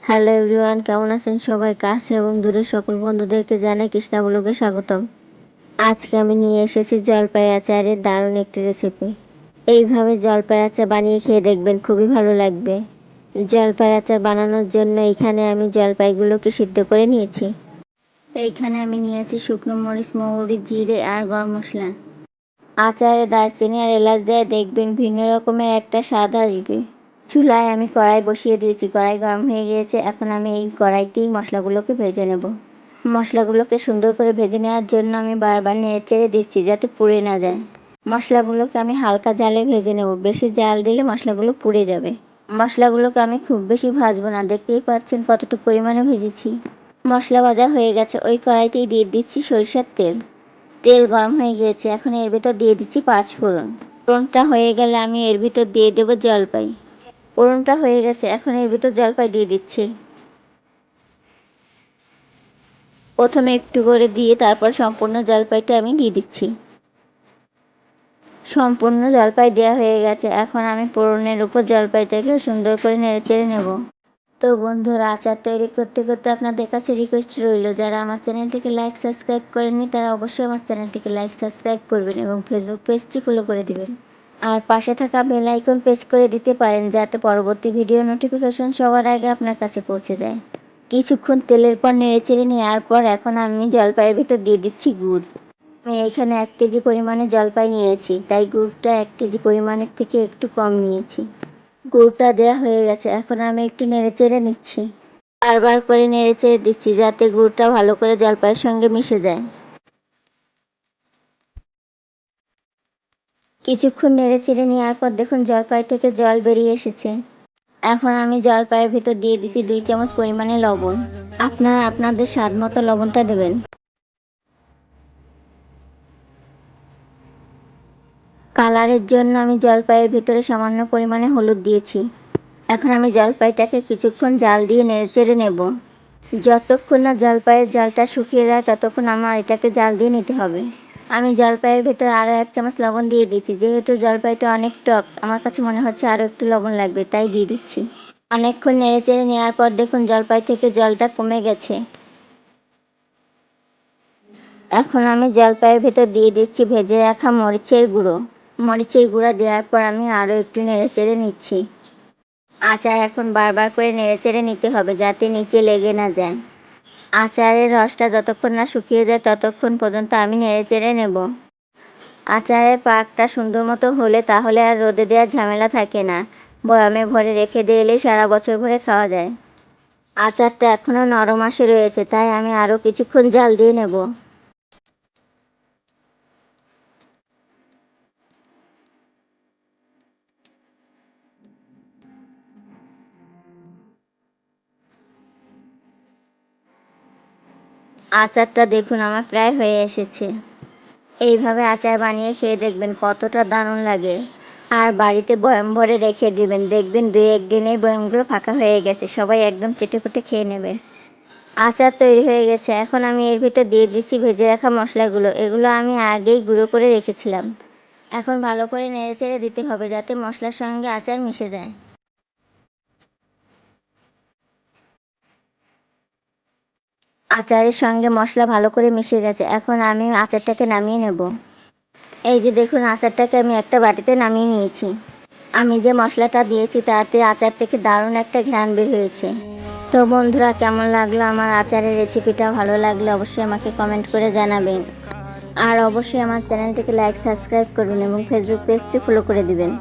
Hello everyone, কেমন আছেন সবাই? কাছে এবং দূরের সকল বন্ধুদেরকে জানাই কৃষ্ণা ব্লগে স্বাগতম। আজকে আমি নিয়ে এসেছি জলপাই আচারের দারুণ একটি রেসিপি। এইভাবে জলপাই আচার বানিয়ে খেয়ে দেখবেন, খুবই ভালো লাগবে। জলপাই আচার বানানোর জন্য এখানে আমি জলপাইগুলোকে সিদ্ধ করে নিয়েছি। এইখানে আমি নিয়েছি শুকনো মরিচ, মৌরি, জিরে আর গরম মশলা। আচারে দারচিনি আর এলাচ দিয়ে দেখবেন ভিন্ন রকমের একটা স্বাদ আসবে। চুলায় আমি কড়াই বসিয়ে দিয়েছি, কড়াই গরম হয়ে গিয়েছে। এখন আমি এই কড়াইতেই মশলাগুলোকে ভেজে নেব। মশলাগুলোকে সুন্দর করে ভেজে নেওয়ার জন্য আমি বারবার নেড়ে চেড়ে দিচ্ছি যাতে পুড়ে না যায়। মশলাগুলোকে আমি হালকা জালে ভেজে নেব, বেশি জাল দিলে মশলাগুলো পুড়ে যাবে। মশলাগুলোকে আমি খুব বেশি ভাজবো না, দেখতেই পাচ্ছেন কতটুকু পরিমাণে ভেজেছি। মশলা ভাজা হয়ে গেছে, ওই কড়াইতেই দিয়ে দিচ্ছি সরিষার তেল। তেল গরম হয়ে গিয়েছে, এখন এর ভিতর দিয়ে দিচ্ছি 5 ফোড়ন। ফোড়নটা হয়ে গেলে আমি এর ভিতর দিয়ে দেবো জলপাই। ফোড়নটা হয়ে গেছে, এখন এর ভিতর জলপাই দিয়ে দিচ্ছি। প্রথমে একটু করে দিয়ে তারপর সম্পূর্ণ জলপাইটা আমি দিয়ে দিচ্ছি। সম্পূর্ণ জলপাই দেওয়া হয়ে গেছে, এখন আমি ফোড়নের উপর জলপাইটাকে সুন্দর করে নেড়ে চেড়ে নেব। তো বন্ধুরা, আচার তৈরি করতে করতে আপনাদের কাছে রিকোয়েস্ট রইল, যারা আমার চ্যানেলটিকে লাইক সাবস্ক্রাইব করেননি তারা অবশ্যই আমার চ্যানেলটিকে লাইক সাবস্ক্রাইব করবেন এবং ফেসবুক পেজটি ফলো করে দিবেন। আর পাশে থাকা বেল আইকন প্রেস করে দিতে পারেন যাতে পরবর্তী ভিডিও নোটিফিকেশন সবার আগে আপনার কাছে পৌঁছে যায়। কিছুক্ষণ তেলের পর নেড়ে চেড়ে নেওয়ার পর এখন আমি জলপাইয়ের ভিতর দিয়ে দিচ্ছি গুড়। আমি এখানে 1 কেজি পরিমাণে জলপাই নিয়েছি, তাই গুড়টা 1 কেজি পরিমাণের থেকে একটু কম নিয়েছি। গুড়টা দেওয়া হয়ে গেছে, এখন আমি একটু নেড়ে চেড়ে নিচ্ছি। বারবার করে নেড়ে চেড়ে দিচ্ছি যাতে গুড়টা ভালো করে জলপাইয়ের সঙ্গে মিশে যায়। কিছুক্ষণ নেড়ে চেড়ে নেওয়ার পর দেখুন জলপাই থেকে জল বেরিয়ে এসেছে। এখন আমি জলপাইয়ের ভিতর দিয়ে দিচ্ছি 2 চামচ পরিমাণে লবণ। আপনারা আপনাদের স্বাদ মতো লবণটা দেবেন। কালারের জন্য আমি জলপাইয়ের ভিতরে সামান্য পরিমাণে হলুদ দিয়েছি। এখন আমি জলপাইটাকে কিছুক্ষণ জাল দিয়ে নেড়ে চেড়ে নেব। যতক্ষণ না জলপাইয়ের জালটা শুকিয়ে যায় ততক্ষণ আমার এটাকে জাল দিয়ে নিতে হবে। আমি জলপাইয়ের ভেতর আরও 1 চামচ লবণ দিয়ে দিচ্ছি, যেহেতু জলপাইটা অনেক টক আমার কাছে মনে হচ্ছে আরও একটু লবণ লাগবে, তাই দিয়ে দিচ্ছি। অনেকক্ষণ নেড়ে চেড়ে নেওয়ার পর দেখুন জলপাই থেকে জলটা কমে গেছে। এখন আমি জলপাইয়ের ভেতর দিয়ে দিচ্ছি ভেজে রাখা মরিচের গুঁড়ো। মরিচের গুঁড়া দেওয়ার পর আমি আরও একটু নেড়ে চেড়ে নিচ্ছি। আচার এখন বারবার করে নেড়ে চেড়ে নিতে হবে যাতে নিচে লেগে না যায়। আচারের রসটা যতক্ষণ না শুকিয়ে যায় ততক্ষণ পর্যন্ত আমি নেড়ে চেড়ে নেব। আচারের পাকটা সুন্দর মতো হলে তাহলে আর রোদে দেওয়ার ঝামেলা থাকে না, বয়ামে ভরে রেখে দিলেই সারা বছর ভরে খাওয়া যায়। আচারটা এখনও নরম আসে রয়েছে, তাই আমি আরও কিছুক্ষণ জাল দিয়ে নেব। আচারটা দেখুন আমার প্রায় হয়ে এসেছে। এইভাবে আচার বানিয়ে খেয়ে দেখবেন কতটা দারুণ লাগে। আর বাড়িতে বয়াম ভরে রেখে দিবেন, দেখবেন 2-1 দিনেই বয়ামগুলো ফাঁকা হয়ে গেছে, সবাই একদম চেটেপুটে খেয়ে নেবে। আচার তৈরি হয়ে গেছে, এখন আমি এর ভিতর দিয়ে দিচ্ছি ভেজে রাখা মশলাগুলো। এগুলো আমি আগেই গুঁড়ো করে রেখেছিলাম। এখন ভালো করে নেড়ে চেড়ে দিতে হবে যাতে মশলার সঙ্গে আচার মিশে যায়। আচারের সঙ্গে মশলা ভালো করে মিশে গেছে, এখন আমি আচারটাকে নামিয়ে নেব। এই যে দেখুন আচারটাকে আমি একটা বাটিতে নামিয়ে নিয়েছি। আমি যে মশলাটা দিয়েছি তাতে আচার থেকে দারুণ একটা ঘ্রাণ বের হয়েছে। তো বন্ধুরা, কেমন লাগলো আমার আচারের রেসিপিটা? ভালো লাগলে অবশ্যই আমাকে কমেন্ট করে জানাবেন। আর অবশ্যই আমার চ্যানেলটিকে লাইক সাবস্ক্রাইব করবেন এবং ফেসবুক পেজটি ফলো করে দিবেন।